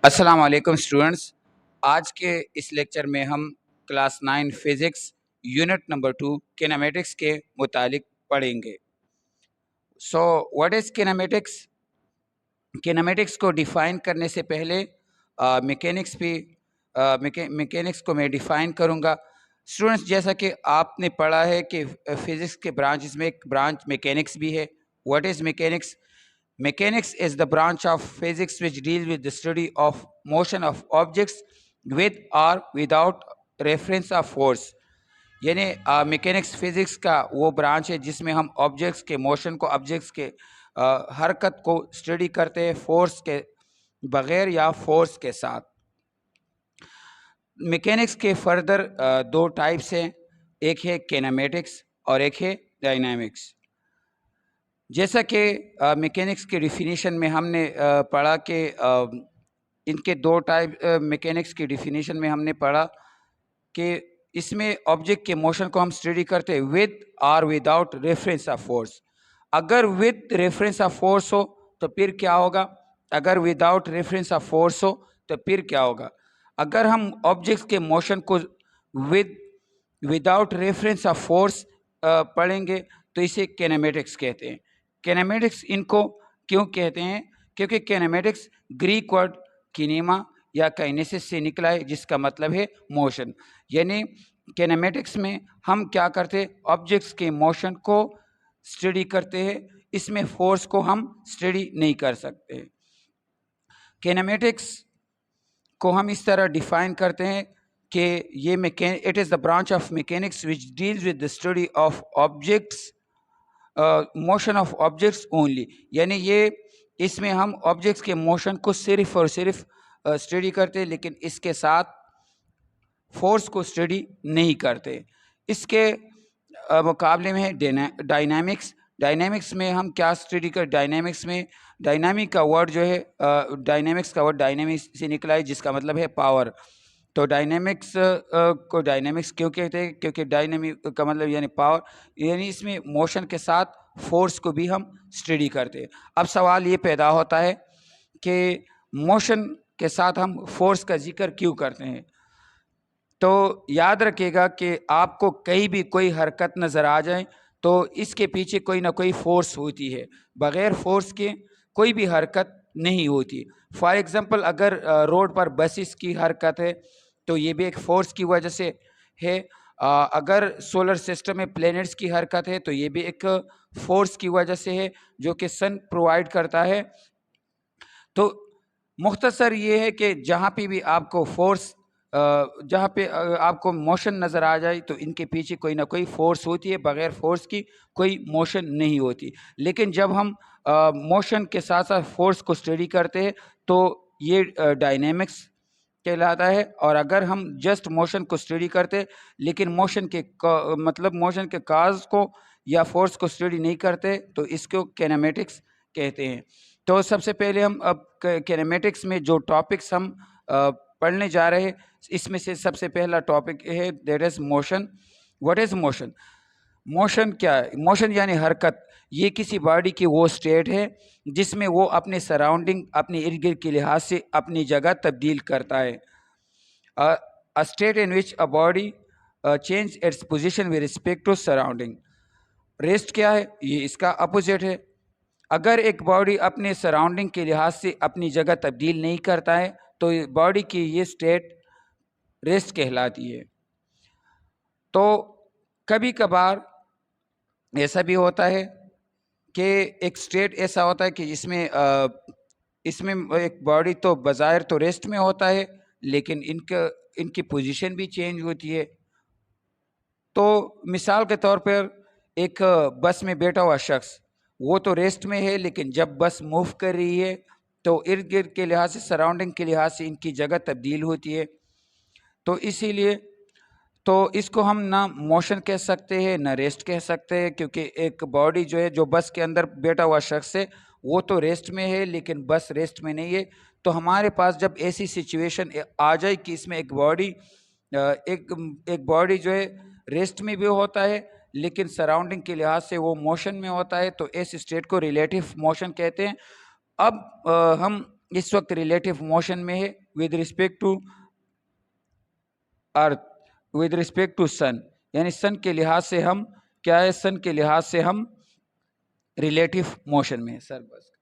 السلام علیکم اسٹوڈنٹس. آج کے اس لیکچر میں ہم کلاس 9 فزکس یونٹ نمبر 2 کینیمیٹکس کے متعلق پڑھیں گے. So what is کینیمیٹکس؟ کینیمیٹکس کو ڈیفائن کرنے سے پہلے میکینکس کو میں ڈیفائن کروں گا. اسٹوڈنٹس، جیسا کہ آپ نے پڑھا ہے کہ فزکس کے برانچز میں ایک برانچ میکینکس بھی ہے. What is mechanics? Mechanics is the branch of physics which deals with the study of motion of objects with or without reference of force. یعنی میکینکس فزکس کا وہ برانچ ہے جس میں ہم آبجیکٹس کے موشن کو، آبجیکٹس کے حرکت کو اسٹڈی کرتے ہیں فورس کے بغیر یا فورس کے ساتھ. میکینکس کے فردر دو ٹائپس ہیں، ایک ہے کینیمیٹکس اور ایک ہے ڈائنامکس. جیسا کہ میکینکس کے ڈیفینیشن میں ہم نے پڑھا کہ ان کے دو ٹائپ میکینکس کی ڈیفینیشن میں ہم نے پڑھا کہ اس میں آبجیکٹ کے موشن کو ہم اسٹڈی کرتے ہیں ود اور وداؤٹ ریفرنس آف فورس. اگر ود ریفرنس آف فورس ہو تو پھر کیا ہوگا، اگر وداؤٹ ریفرنس آف فورس ہو تو پھر کیا ہوگا. اگر ہم آبجیکٹس کے موشن کو وداؤٹ ریفرنس آف فورس پڑھیں گے تو اسے کینیمیٹکس کہتے ہیں. کینیمیٹکس ان کو کیوں کہتے ہیں؟ کیونکہ کینیمیٹکس گریک ورڈ کینیما یا کائنیسس سے نکلا ہے، جس کا مطلب ہے موشن. یعنی کینیمیٹکس میں ہم کیا کرتے ہیں، آبجیکٹس کے موشن کو اسٹڈی کرتے ہیں، اس میں فورس کو ہم اسٹڈی نہیں کر سکتے. کینیمیٹکس کو ہم اس طرح ڈیفائن کرتے ہیں کہ یہ it is the branch of mechanics which deals with the study of objects motion of objects only. یعنی یہ اس میں ہم آبجیکٹس کے موشن کو صرف اور صرف اسٹڈی کرتے لیکن اس کے ساتھ فورس کو اسٹڈی نہیں کرتے. اس کے مقابلے میں ہے ڈائنامکس. ڈائنامکس میں ہم کیا اسٹڈی کر، ڈائنامکس میں ڈائنامک کا ورڈ جو ہے ڈائنامکس کا ورڈ ڈائنامکس سے نکلا ہے جس کا مطلب ہے پاور. تو ڈائنامکس کو ڈائنامکس کیوں کہتے ہیں؟ کیونکہ ڈائنامک کا مطلب یعنی پاور، یعنی اس میں موشن کے ساتھ فورس کو بھی ہم اسٹڈی کرتے ہیں. اب سوال یہ پیدا ہوتا ہے کہ موشن کے ساتھ ہم فورس کا ذکر کیوں کرتے ہیں؟ تو یاد رکھیے گا کہ آپ کو کہیں بھی کوئی حرکت نظر آ جائے تو اس کے پیچھے کوئی نہ کوئی فورس ہوتی ہے، بغیر فورس کے کوئی بھی حرکت نہیں ہوتی. فار ایگزامپل اگر روڈ پر بسز کی حرکت ہے تو یہ بھی ایک فورس کی وجہ سے ہے. اگر سولر سسٹم میں پلینٹس کی حرکت ہے تو یہ بھی ایک فورس کی وجہ سے ہے جو کہ سن پرووائڈ کرتا ہے. تو مختصر یہ ہے کہ جہاں پہ بھی آپ کو فورس، جہاں پہ آپ کو موشن نظر آ جائے تو ان کے پیچھے کوئی نہ کوئی فورس ہوتی ہے، بغیر فورس کی کوئی موشن نہیں ہوتی. لیکن جب ہم موشن کے ساتھ ساتھ فورس کو اسٹڈی کرتے ہیں تو یہ ڈائنامکس کہلاتا ہے. اور اگر ہم جسٹ موشن کو اسٹڈی کرتے لیکن موشن کے کاز کو یا فورس کو اسٹڈی نہیں کرتے تو اس کو کینیمیٹکس کہتے ہیں. تو سب سے پہلے ہم اب کینیمیٹکس میں جو ٹاپکس ہم پڑھنے جا رہے ہیں اس میں سے سب سے پہلا ٹاپک ہے that is motion. What is motion? Motion کیا ہے؟ موشن یعنی حرکت. یہ کسی باڈی کی وہ اسٹیٹ ہے جس میں وہ اپنے سراؤنڈنگ، اپنے ارد گرد کے لحاظ سے اپنی جگہ تبدیل کرتا ہے. A state in which a body change its position with respect to surrounding. Rest کیا ہے؟ یہ اس کا اپوزٹ ہے. اگر ایک باڈی اپنے سراؤنڈنگ کے لحاظ سے اپنی جگہ تبدیل نہیں کرتا ہے تو باڈی کی یہ اسٹیٹ ریسٹ کہلاتی ہے. تو کبھی کبھار ایسا بھی ہوتا ہے کہ ایک اسٹیٹ ایسا ہوتا ہے کہ اس میں ایک باڈی تو بظاہر تو ریسٹ میں ہوتا ہے لیکن ان کی پوزیشن بھی چینج ہوتی ہے. تو مثال کے طور پر ایک بس میں بیٹھا ہوا شخص، وہ تو ریسٹ میں ہے لیکن جب بس موو کر رہی ہے تو ارد گرد کے لحاظ سے، سراؤنڈنگ کے لحاظ سے ان کی جگہ تبدیل ہوتی ہے. تو اسی لیے تو اس کو ہم نہ موشن کہہ سکتے ہیں نہ ریسٹ کہہ سکتے ہیں، کیونکہ ایک باڈی جو ہے، جو بس کے اندر بیٹھا ہوا شخص ہے، وہ تو ریسٹ میں ہے لیکن بس ریسٹ میں نہیں ہے. تو ہمارے پاس جب ایسی سچویشن آ جائے کہ اس میں ایک باڈی جو ہے ریسٹ میں بھی ہوتا ہے لیکن سراؤنڈنگ کے لحاظ سے وہ موشن میں ہوتا ہے، تو ایس اسٹیٹ کو ریلیٹیو موشن کہتے ہیں. اب ہم اس وقت ریلیٹو موشن میں ہے with respect to earth with respect to sun, یعنی سن کے لحاظ سے ہم کیا ہے، سن کے لحاظ سے ہم ریلیٹو موشن میں ہے. سر بس.